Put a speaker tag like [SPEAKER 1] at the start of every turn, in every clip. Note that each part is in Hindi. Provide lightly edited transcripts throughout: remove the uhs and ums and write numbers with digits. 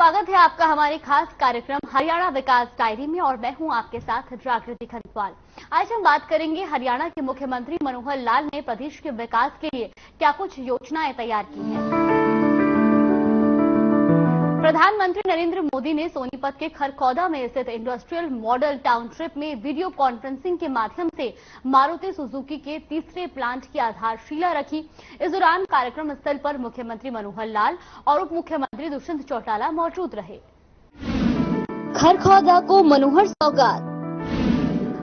[SPEAKER 1] स्वागत है आपका हमारे खास कार्यक्रम हरियाणा विकास डायरी में और मैं हूं आपके साथ जागृति खंडवाल। आज हम बात करेंगे हरियाणा के मुख्यमंत्री मनोहर लाल ने प्रदेश के विकास के लिए क्या कुछ योजनाएं तैयार की हैं। प्रधानमंत्री नरेंद्र मोदी ने सोनीपत के खरखौदा में स्थित इंडस्ट्रियल मॉडल टाउनशिप में वीडियो कॉन्फ्रेंसिंग के माध्यम से मारुति सुजुकी के तीसरे प्लांट की आधारशिला रखी। इस दौरान कार्यक्रम स्थल पर मुख्यमंत्री मनोहर लाल और उप मुख्यमंत्री दुष्यंत चौटाला मौजूद रहे। खरखौदा को मनोहर सौगात,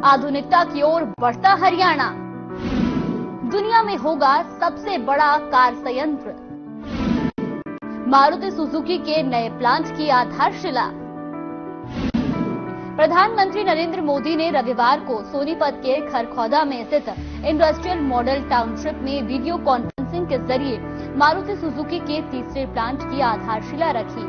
[SPEAKER 1] आधुनिकता की ओर बढ़ता हरियाणा, दुनिया में होगा सबसे बड़ा कार संयंत्र, मारुति सुजुकी के नए प्लांट की आधारशिला। प्रधानमंत्री नरेंद्र मोदी ने रविवार को सोनीपत के खरखौदा में स्थित इंडस्ट्रियल मॉडल टाउनशिप में वीडियो कॉन्फ्रेंसिंग के जरिए मारुति सुजुकी के तीसरे प्लांट की आधारशिला रखी।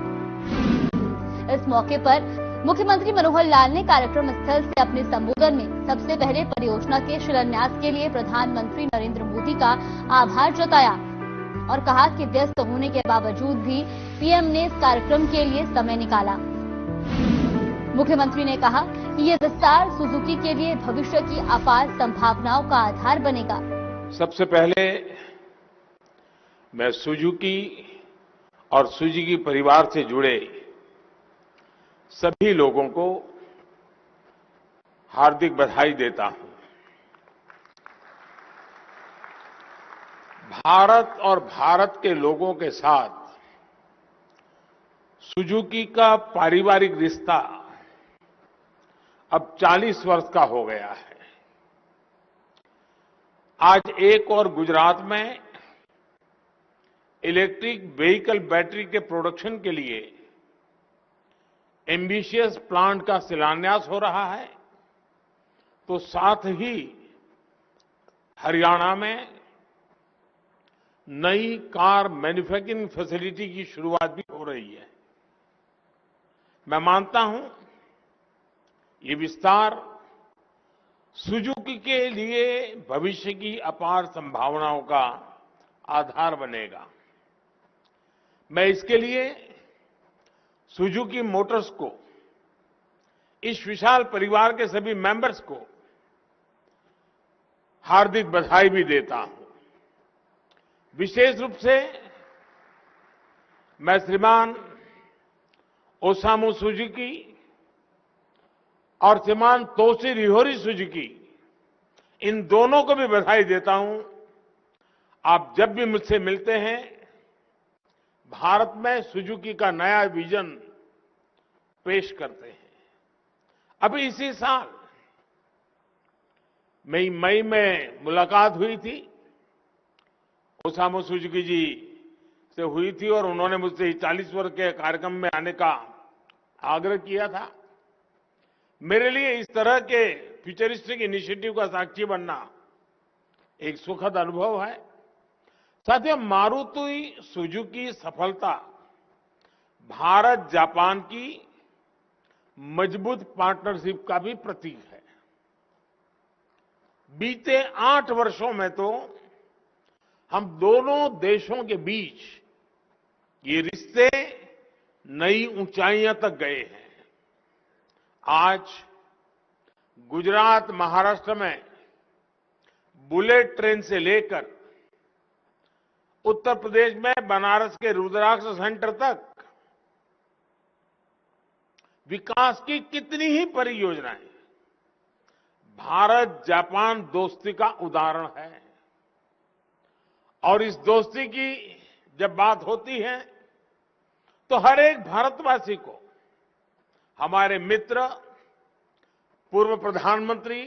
[SPEAKER 1] इस मौके पर मुख्यमंत्री मनोहर लाल ने कार्यक्रम स्थल से अपने संबोधन में सबसे पहले परियोजना के शिलान्यास के लिए प्रधानमंत्री नरेंद्र मोदी का आभार जताया और कहा कि व्यस्त होने के बावजूद भी पीएम ने इस कार्यक्रम के लिए समय निकाला। मुख्यमंत्री ने कहा कि ये विस्तार सुजुकी के लिए भविष्य की अपार संभावनाओं का आधार बनेगा।
[SPEAKER 2] सबसे पहले मैं सुजुकी और सुजुकी परिवार से जुड़े सभी लोगों को हार्दिक बधाई देता हूं। भारत और भारत के लोगों के साथ सुजुकी का पारिवारिक रिश्ता अब 40 वर्ष का हो गया है। आज एक और गुजरात में इलेक्ट्रिक व्हीकल बैटरी के प्रोडक्शन के लिए एम्बिशियस प्लांट का शिलान्यास हो रहा है, तो साथ ही हरियाणा में नई कार मैन्युफैक्चरिंग फैसिलिटी की शुरुआत भी हो रही है। मैं मानता हूं ये विस्तार सुजुकी के लिए भविष्य की अपार संभावनाओं का आधार बनेगा। मैं इसके लिए सुजुकी मोटर्स को, इस विशाल परिवार के सभी मेंबर्स को हार्दिक बधाई भी देता हूं। विशेष रूप से मैं श्रीमान ओसामू सुजुकी और श्रीमान तोशिहिरोरी सुजुकी, इन दोनों को भी बधाई देता हूं। आप जब भी मुझसे मिलते हैं, भारत में सुजुकी का नया विजन पेश करते हैं। अभी इसी साल मई में मुलाकात हुई थी, ओसामू सुजुकी जी से हुई थी और उन्होंने मुझसे 40 वर्ष के कार्यक्रम में आने का आग्रह किया था। मेरे लिए इस तरह के फ्यूचरिस्टिक इनिशिएटिव का साक्षी बनना एक सुखद अनुभव है। साथियों, मारुति सुजुकी सफलता भारत जापान की मजबूत पार्टनरशिप का भी प्रतीक है। बीते 8 वर्षों में तो हम दोनों देशों के बीच ये रिश्ते नई ऊंचाइयां तक गए हैं। आज गुजरात, महाराष्ट्र में बुलेट ट्रेन से लेकर उत्तर प्रदेश में बनारस के रुद्राक्ष सेंटर तक विकास की कितनी ही परियोजनाएं भारत जापान दोस्ती का उदाहरण है। और इस दोस्ती की जब बात होती है तो हर एक भारतवासी को हमारे मित्र पूर्व प्रधानमंत्री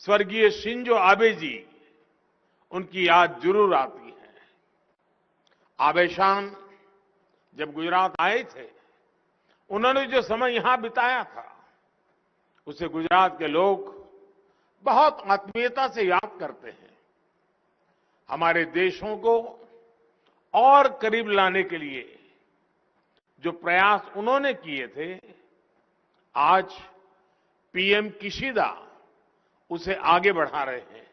[SPEAKER 2] स्वर्गीय शिंजो आबे जी, उनकी याद जरूर आती है। आबे शान जब गुजरात आए थे, उन्होंने जो समय यहां बिताया था, उसे गुजरात के लोग बहुत आत्मीयता से याद करते हैं। हमारे देशों को और करीब लाने के लिए जो प्रयास उन्होंने किए थे, आज पीएम किशिदा उसे आगे बढ़ा रहे हैं।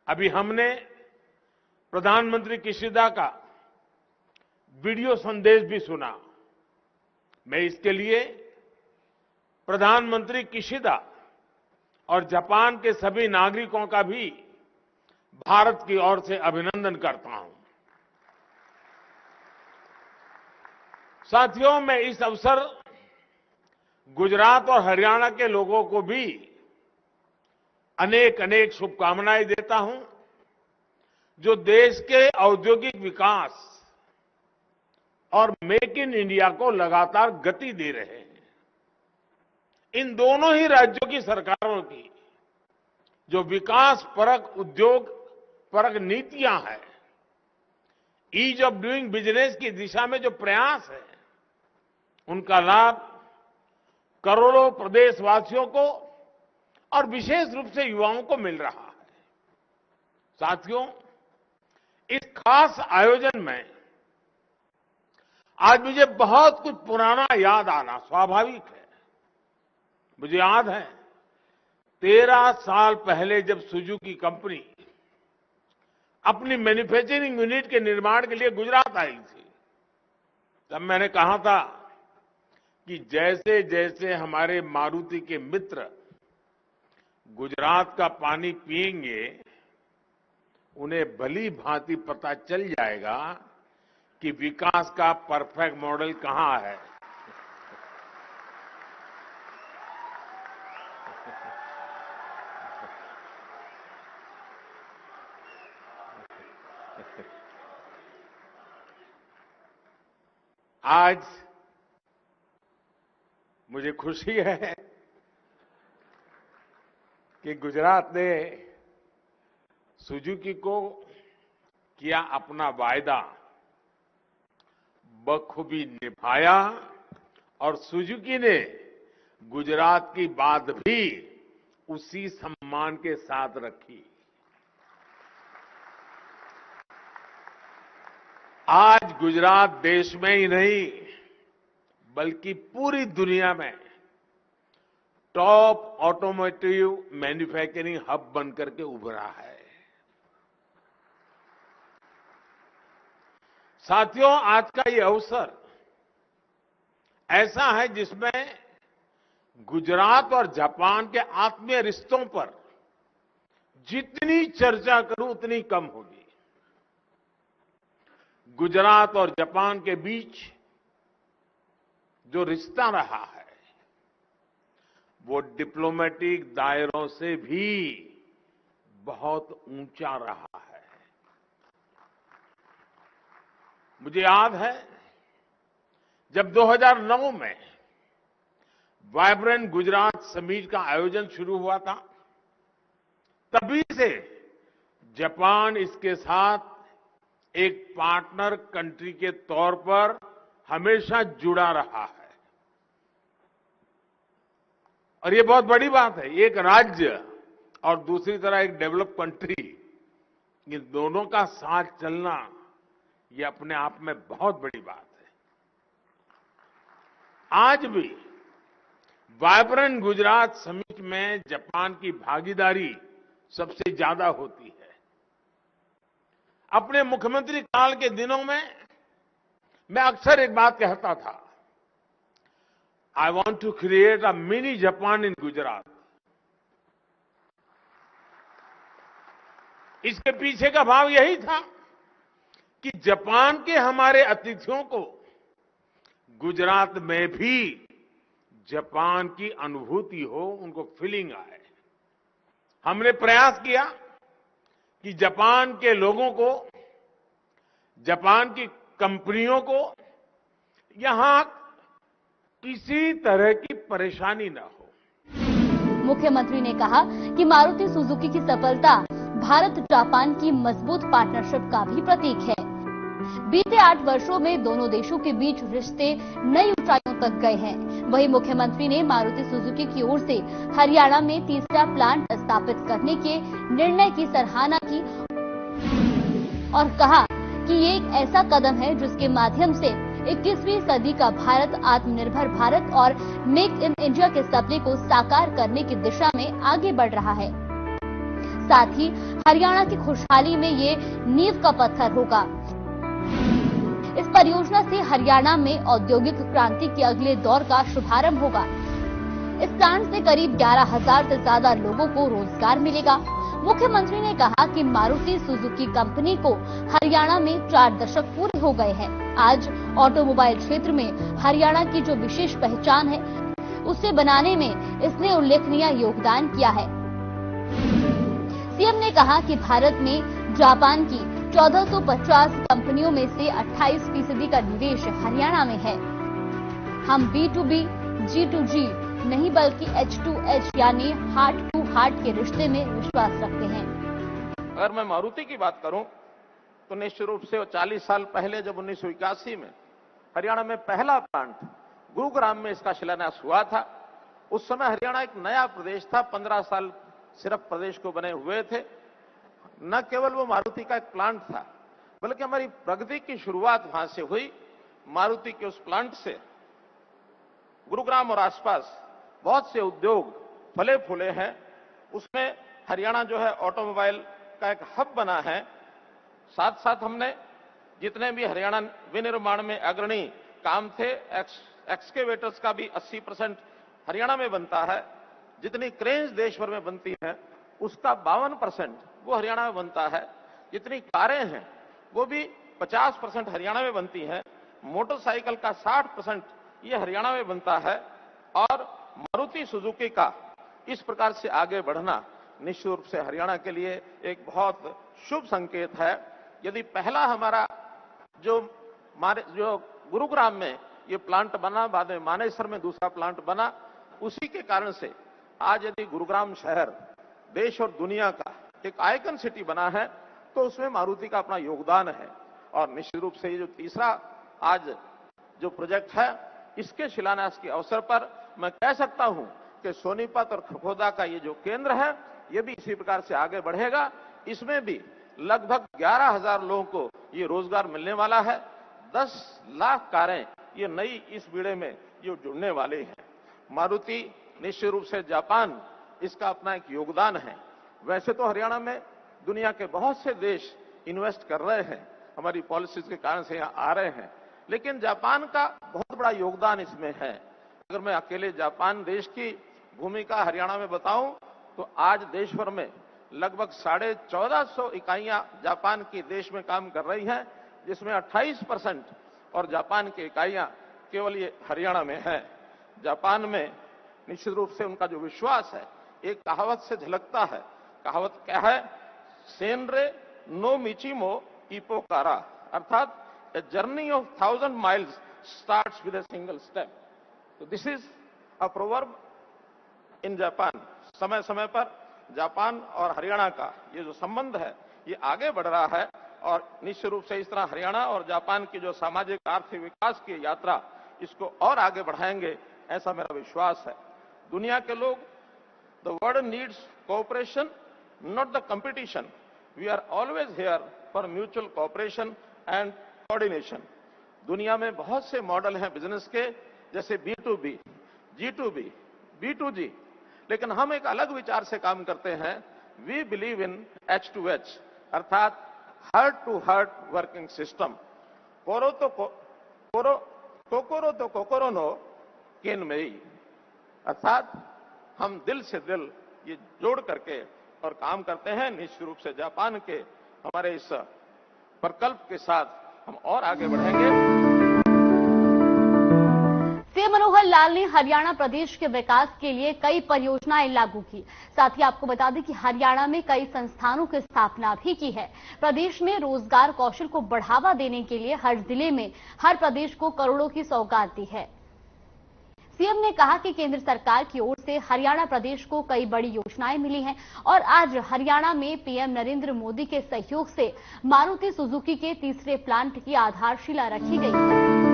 [SPEAKER 2] अभी हमने प्रधानमंत्री किशिदा का वीडियो संदेश भी सुना। मैं इसके लिए प्रधानमंत्री किशिदा और जापान के सभी नागरिकों का भी भारत की ओर से अभिनंदन करता हूं। साथियों, मैं इस अवसर गुजरात और हरियाणा के लोगों को भी अनेक अनेक शुभकामनाएं देता हूं, जो देश के औद्योगिक विकास और मेक इन इंडिया को लगातार गति दे रहे हैं। इन दोनों ही राज्यों की सरकारों की जो विकास परक, उद्योग परक नीतियां हैं, ईज ऑफ डूइंग बिजनेस की दिशा में जो प्रयास है, उनका लाभ करोड़ों प्रदेशवासियों को और विशेष रूप से युवाओं को मिल रहा है। साथियों, इस खास आयोजन में आज मुझे बहुत कुछ पुराना याद आना स्वाभाविक है। मुझे याद है 13 साल पहले जब सुजुकी कंपनी अपनी मैन्युफैक्चरिंग यूनिट के निर्माण के लिए गुजरात आई थी, तब मैंने कहा था कि जैसे जैसे हमारे मारुति के मित्र गुजरात का पानी पिएंगे, उन्हें भली भांति पता चल जाएगा कि विकास का परफेक्ट मॉडल कहां है। आज मुझे खुशी है कि गुजरात ने सुजुकी को किया अपना वायदा बखूबी निभाया और सुजुकी ने गुजरात की बात भी उसी सम्मान के साथ रखी। आज गुजरात देश में ही नहीं बल्कि पूरी दुनिया में टॉप ऑटोमोटिव मैन्युफैक्चरिंग हब बनकर के उभरा है। साथियों, आज का ये अवसर ऐसा है जिसमें गुजरात और जापान के आत्मीय रिश्तों पर जितनी चर्चा करूं उतनी कम होगी। गुजरात और जापान के बीच जो रिश्ता रहा है वो डिप्लोमेटिक दायरों से भी बहुत ऊंचा रहा है। मुझे याद है जब 2009 में वाइब्रेंट गुजरात समिट का आयोजन शुरू हुआ था, तभी से जापान इसके साथ एक पार्टनर कंट्री के तौर पर हमेशा जुड़ा रहा है। और ये बहुत बड़ी बात है। एक राज्य और दूसरी तरह एक डेवलप कंट्री, इन दोनों का साथ चलना ये अपने आप में बहुत बड़ी बात है। आज भी वाइब्रेंट गुजरात समिट में जापान की भागीदारी सबसे ज्यादा होती है। अपने मुख्यमंत्री काल के दिनों में मैं अक्सर एक बात कहता था, I want to create a mini Japan in Gujarat. इसके पीछे का भाव यही था कि जापान के हमारे अतिथियों को गुजरात में भी जापान की अनुभूति हो, उनको फीलिंग आए। हमने प्रयास किया कि जापान के लोगों को, जापान की कंपनियों को यहां किसी तरह की परेशानी न हो।
[SPEAKER 1] मुख्यमंत्री ने कहा कि मारुति सुजुकी की सफलता भारत जापान की मजबूत पार्टनरशिप का भी प्रतीक है। बीते 8 वर्षों में दोनों देशों के बीच रिश्ते नई ऊंचाइयों तक गए हैं। वहीं मुख्यमंत्री ने मारुति सुजुकी की ओर से हरियाणा में तीसरा प्लांट स्थापित करने के निर्णय की सराहना की और कहा कि ये एक ऐसा कदम है जिसके माध्यम से 21वीं सदी का भारत आत्मनिर्भर भारत और मेक इन इंडिया के सपने को साकार करने की दिशा में आगे बढ़ रहा है। साथ ही हरियाणा की खुशहाली में ये नींव का पत्थर होगा। इस परियोजना से हरियाणा में औद्योगिक क्रांति के अगले दौर का शुभारंभ होगा। इस प्लांट से करीब 11,000 से ज्यादा लोगों को रोजगार मिलेगा। मुख्यमंत्री ने कहा कि मारुति सुजुकी कंपनी को हरियाणा में 4 दशक पूरे हो गए हैं। आज ऑटोमोबाइल क्षेत्र में हरियाणा की जो विशेष पहचान है, उसे बनाने में इसने उल्लेखनीय योगदान किया है। सीएम ने कहा कि भारत में जापान की 1450 कंपनियों में से 28% का निवेश हरियाणा में है। हम B2B, G2G नहीं बल्कि H2H यानी हार्ट टू हार्ट के रिश्ते में विश्वास रखते हैं।
[SPEAKER 3] अगर मैं मारुति की बात करूं तो निश्चित रूप से 40 साल पहले जब 1981 में हरियाणा में पहला प्लांट गुरुग्राम में इसका शिलान्यास हुआ था, उस समय हरियाणा एक नया प्रदेश था। 15 साल सिर्फ प्रदेश को बने हुए थे। न केवल वो मारुति का एक प्लांट था, बल्कि हमारी प्रगति की शुरुआत वहां से हुई। मारुति के उस प्लांट से गुरुग्राम और आसपास बहुत से उद्योग फले फूले हैं। उसमें हरियाणा जो है ऑटोमोबाइल का एक हब बना है। साथ साथ हमने जितने भी हरियाणा विनिर्माण में अग्रणी काम थे, एक्सकेवेटर्स का भी 80% हरियाणा में बनता है। जितनी क्रेन्स देश भर में बनती हैं, उसका 52% वो हरियाणा में बनता है। जितनी कारें हैं वो भी 50% हरियाणा में बनती हैं। मोटरसाइकिल का 60% ये हरियाणा में बनता है। और मारुति सुजुकी का इस प्रकार से आगे बढ़ना निश्चित रूप से हरियाणा के लिए एक बहुत शुभ संकेत है। यदि पहला हमारा जो गुरुग्राम में ये प्लांट बना, बाद में मानेसर में दूसरा प्लांट बना, उसी के कारण से आज यदि गुरुग्राम शहर देश और दुनिया का एक आइकन सिटी बना है, तो उसमें मारुति का अपना योगदान है। और निश्चित रूप से ये जो तीसरा आज जो प्रोजेक्ट है, इसके शिलान्यास के अवसर पर मैं कह सकता हूं कि सोनीपत और खरखोदा का ये जो केंद्र है, ये भी इसी प्रकार से आगे बढ़ेगा। इसमें भी लगभग 11,000 लोगों को ये रोजगार मिलने वाला है। 10 लाख कारें ये नई इस बीड़े में ये जुड़ने वाली है। मारुति निश्चित रूप से जापान इसका अपना एक योगदान है। वैसे तो हरियाणा में दुनिया के बहुत से देश इन्वेस्ट कर रहे हैं, हमारी पॉलिसीज के कारण से यहाँ आ रहे हैं, लेकिन जापान का बहुत बड़ा योगदान इसमें है। अगर मैं अकेले जापान देश की भूमिका हरियाणा में बताऊं तो आज देश भर में लगभग 1450 इकाइयां जापान की देश में काम कर रही हैं, जिसमें 28% और जापान की इकाइयां केवल ये हरियाणा में है। जापान में निश्चित रूप से उनका जो विश्वास है, एक कहावत से झलकता है। कहावत क्या है? सेनरे नो मिचिमो इपोकारा, अर्थात a journey of 1000 miles starts with a single step. तो this is a proverb in Japan. समय समय पर जापान और हरियाणा का ये जो संबंध है, ये आगे बढ़ रहा है। और निश्चित रूप से इस तरह हरियाणा और जापान की जो सामाजिक आर्थिक विकास की यात्रा, इसको और आगे बढ़ाएंगे, ऐसा मेरा विश्वास है। दुनिया के लोग, the world needs cooperation, not the competition. We are always here for mutual cooperation and coordination. दुनिया में बहुत से मॉडल हैं बिजनेस के, जैसे B2B, G2B, B2G, लेकिन हम एक अलग विचार से काम करते हैं। वी बिलीव इन H2H, अर्थात heart to heart working system. कोकोरो तो कोकोरो नो केनमेई, अर्थात हम दिल से दिल ये जोड़ करके और काम करते हैं। निश्चित रूप से जापान के हमारे इस प्रकल्प के साथ हम और आगे बढ़ेंगे।
[SPEAKER 1] सीएम मनोहर लाल ने हरियाणा प्रदेश के विकास के लिए कई परियोजनाएं लागू की। साथ ही आपको बता दें कि हरियाणा में कई संस्थानों की स्थापना भी की है। प्रदेश में रोजगार कौशल को बढ़ावा देने के लिए हर जिले में हर प्रदेश को करोड़ों की सौगात दी है। सीएम ने कहा कि केंद्र सरकार की ओर से हरियाणा प्रदेश को कई बड़ी योजनाएं मिली हैं और आज हरियाणा में पीएम नरेंद्र मोदी के सहयोग से मारुति सुजुकी के तीसरे प्लांट की आधारशिला रखी गई है।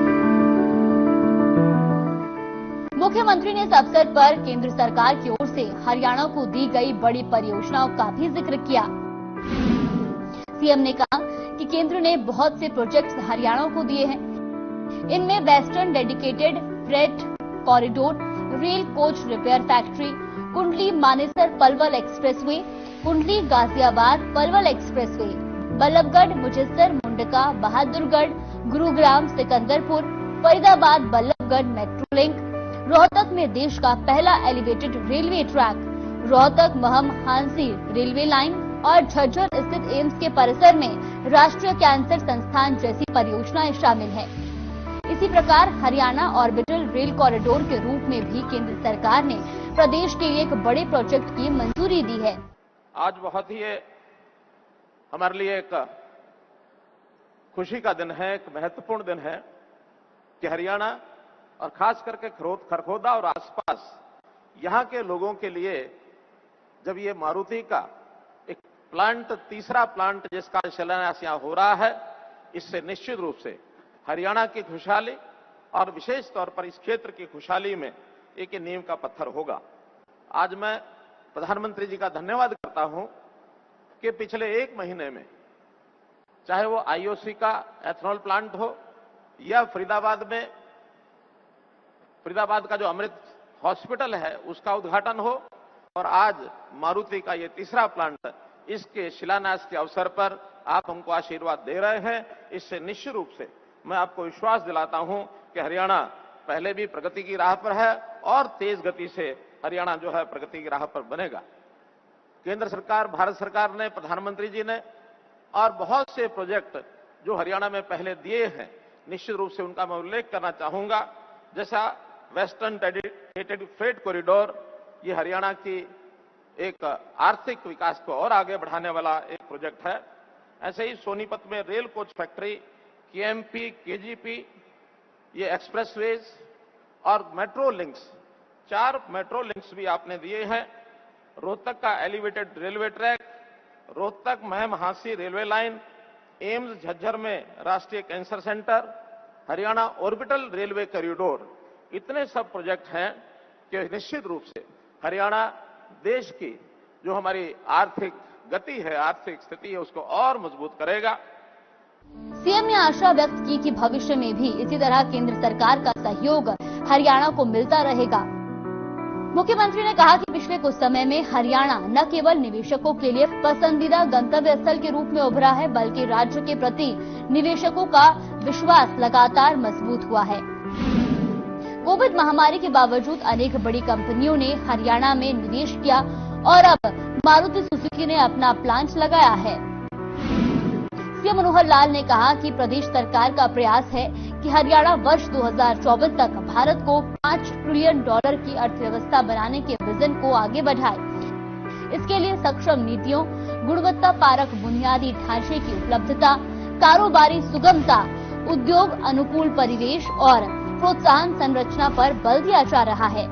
[SPEAKER 1] मुख्यमंत्री ने इस अवसर पर केंद्र सरकार की ओर से हरियाणा को दी गई बड़ी परियोजनाओं का भी जिक्र किया। सीएम ने कहा कि केंद्र ने बहुत से प्रोजेक्ट्स हरियाणा को दिए हैं। इनमें western dedicated freight corridor, rail coach repair factory, Kundli Manesar Palwal expressway, Kundli Ghaziabad Palwal expressway, Ballabhgarh, Mujesar, Mundka, Bahadurgarh, Gurugram, Sikanderpur, Faridabad, Ballabhgarh metro link, Rohtak में देश का पहला elevated railway track, Rohtak Maham Hansi railway line और झज्जर स्थित एम्स के परिसर में राष्ट्रीय कैंसर संस्थान जैसी परियोजनाएं शामिल हैं। इसी प्रकार हरियाणा ऑर्बिटल रेल कॉरिडोर के रूप में भी केंद्र सरकार ने प्रदेश के लिए एक बड़े प्रोजेक्ट की मंजूरी दी है।
[SPEAKER 3] आज बहुत ही हमारे लिए एक खुशी का दिन है, एक महत्वपूर्ण दिन है कि हरियाणा और खास करके खरखोदा और आसपास यहां के लोगों के लिए जब ये मारुति का एक प्लांट, तीसरा प्लांट जिसका शिलान्यास यहां हो रहा है, इससे निश्चित रूप से हरियाणा की खुशहाली और विशेष तौर पर इस क्षेत्र की खुशहाली में एक नींव का पत्थर होगा। आज मैं प्रधानमंत्री जी का धन्यवाद करता हूं कि पिछले एक महीने में चाहे वो आईओसी का एथनॉल प्लांट हो या फरीदाबाद का जो अमृत हॉस्पिटल है उसका उद्घाटन हो, और आज मारुति का ये तीसरा प्लांट, इसके शिलान्यास के अवसर पर आप हमको आशीर्वाद दे रहे हैं। इससे निश्चित रूप से मैं आपको विश्वास दिलाता हूं कि हरियाणा पहले भी प्रगति की राह पर है और तेज गति से हरियाणा जो है प्रगति की राह पर बनेगा। केंद्र सरकार, भारत सरकार ने, प्रधानमंत्री जी ने और बहुत से प्रोजेक्ट जो हरियाणा में पहले दिए हैं, निश्चित रूप से उनका मैं उल्लेख करना चाहूंगा। जैसा वेस्टर्न डेडिकेटेड फ्रेट कॉरिडोर, ये हरियाणा की एक आर्थिक विकास को और आगे बढ़ाने वाला एक प्रोजेक्ट है। ऐसे ही सोनीपत में rail coach factory, KMP, KGP, ये एक्सप्रेसवेज और मेट्रो लिंक्स, 4 मेट्रो लिंक्स भी आपने दिए हैं। रोहतक का elevated railway track, Rohtak Maham Hansi railway line, AIIMS Jhajjar में राष्ट्रीय cancer centre, Haryana orbital railway corridor, इतने सब प्रोजेक्ट हैं कि निश्चित रूप से हरियाणा देश की जो हमारी आर्थिक गति है, आर्थिक स्थिति है, उसको और मजबूत करेगा।
[SPEAKER 1] सीएम ने आशा व्यक्त की कि भविष्य में भी इसी तरह केंद्र सरकार का सहयोग हरियाणा को मिलता रहेगा। मुख्यमंत्री ने कहा कि पिछले कुछ समय में हरियाणा न केवल निवेशकों के लिए पसंदीदा गंतव्य स्थल के रूप में उभरा है, बल्कि राज्य के प्रति निवेशकों का विश्वास लगातार मजबूत हुआ है। कोविड महामारी के बावजूद अनेक बड़ी कंपनियों ने हरियाणा में निवेश किया और अब मारुति सुजुकी ने अपना प्लांट लगाया है। सीएम मनोहर लाल ने कहा कि प्रदेश सरकार का प्रयास है कि हरियाणा वर्ष 2024 तक भारत को $5 ट्रिलियन की अर्थव्यवस्था बनाने के विजन को आगे बढ़ाए। इसके लिए सक्षम नीतियों, गुणवत्ता पारक बुनियादी ढांचे की उपलब्धता, कारोबारी सुगमता, उद्योग अनुकूल परिवेश और प्रोत्साहन संरचना पर बल दिया जा रहा है।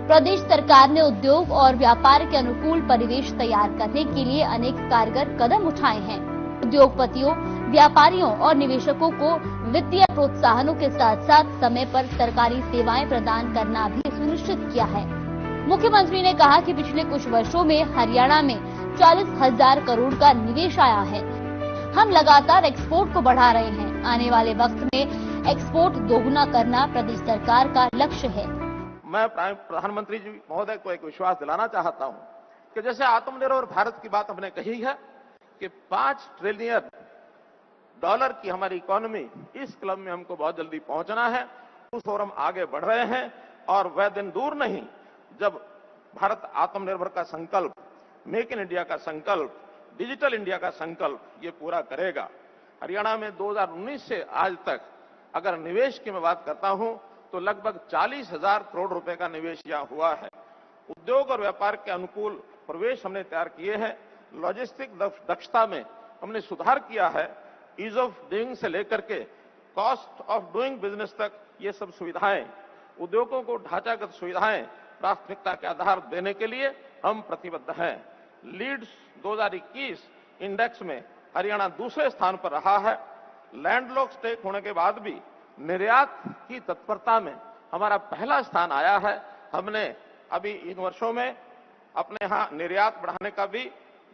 [SPEAKER 1] प्रदेश सरकार ने उद्योग और व्यापार के अनुकूल परिवेश तैयार करने के लिए अनेक कारगर कदम उठाए हैं। उद्योगपतियों, व्यापारियों और निवेशकों को वित्तीय प्रोत्साहनों के साथ साथ समय पर सरकारी सेवाएं प्रदान करना भी सुनिश्चित किया है। मुख्यमंत्री ने कहा कि पिछले कुछ वर्षों में हरियाणा में 40,000 करोड़ का निवेश आया है। हम लगातार एक्सपोर्ट को बढ़ा रहे हैं। आने वाले वक्त में एक्सपोर्ट दोगुना करना प्रदेश सरकार का लक्ष्य है।
[SPEAKER 3] मैं प्रधानमंत्री जी महोदय को एक विश्वास दिलाना चाहता हूं कि जैसे आत्मनिर्भर भारत की बात हमने कही है कि $5 ट्रिलियन की हमारी इकोनॉमी, इस क्लब में हमको बहुत जल्दी पहुंचना है। उस ओर हम आगे बढ़ रहे हैं और वह दिन दूर नहीं जब भारत आत्मनिर्भर का संकल्प, मेक इन इंडिया का संकल्प, डिजिटल इंडिया का संकल्प ये पूरा करेगा। हरियाणा में 2019 से आज तक अगर निवेश की मैं बात करता हूं तो लगभग 40,000 करोड़ रुपए का निवेश यहां हुआ है। उद्योग और व्यापार के अनुकूल प्रवेश हमने तैयार किए हैं। लॉजिस्टिक दक्षता में हमने सुधार किया है। ईज ऑफ डूइंग से लेकर के कॉस्ट ऑफ डूइंग बिजनेस तक ये सब सुविधाएं, उद्योगों को ढांचागत सुविधाएं प्राथमिकता के आधार देने के लिए हम प्रतिबद्ध हैं। लीड्स 2021 इंडेक्स में हरियाणा दूसरे स्थान पर रहा है। लैंडलॉक स्टेट होने के बाद भी निर्यात की तत्परता में हमारा पहला स्थान आया है। हमने अभी इन वर्षों में अपने यहां निर्यात बढ़ाने का भी,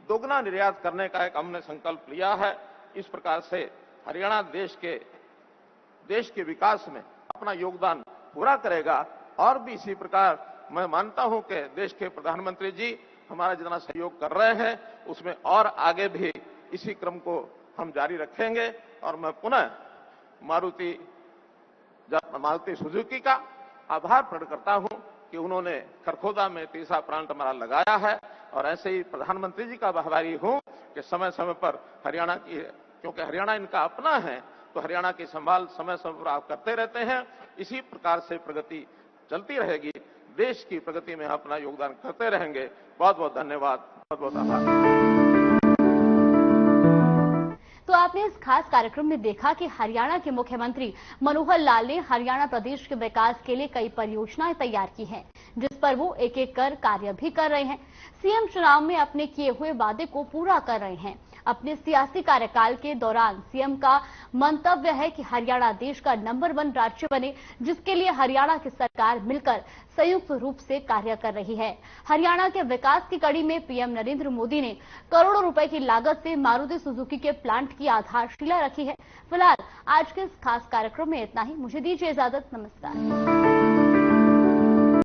[SPEAKER 3] दोगुना निर्यात करने का एक हमने संकल्प लिया है। इस प्रकार से हरियाणा देश के विकास में अपना योगदान पूरा करेगा। और भी इसी प्रकार मैं मानता हूं कि देश के प्रधानमंत्री जी हमारा जितना सहयोग कर रहे हैं उसमें और आगे भी इसी क्रम को हम जारी रखेंगे और मैं पुनः मारुति सुजुकी का आभार प्रकट करता हूं कि उन्होंने खरखोदा में तीसरा प्लांट हमारा लगाया है। और ऐसे ही प्रधानमंत्री जी का आभारी हूं कि समय समय पर हरियाणा की, क्योंकि हरियाणा इनका अपना है, तो हरियाणा की संभाल समय समय पर आप करते रहते हैं। इसी प्रकार से प्रगति चलती रहेगी, देश की प्रगति में अपना योगदान करते रहेंगे। बहुत बहुत धन्यवाद, बहुत बहुत आभार।
[SPEAKER 1] तो आपने इस खास कार्यक्रम में देखा कि हरियाणा के मुख्यमंत्री मनोहर लाल ने हरियाणा प्रदेश के विकास के लिए कई परियोजनाएं तैयार की हैं, जिस पर वो एक एक कर कार्य भी कर रहे हैं। सीएम चुनाव में अपने किए हुए वादे को पूरा कर रहे हैं। अपने सियासी कार्यकाल के दौरान सीएम का मंतव्य है कि हरियाणा देश का नंबर 1 राज्य बने, जिसके लिए हरियाणा की सरकार मिलकर संयुक्त रूप से कार्य कर रही है। हरियाणा के विकास की कड़ी में पीएम नरेंद्र मोदी ने करोड़ों रुपए की लागत से मारुति सुजुकी के प्लांट की आधारशिला रखी है। फिलहाल आज के इस खास कार्यक्रम में इतना ही। मुझे दीजिए इजाजत। नमस्कार।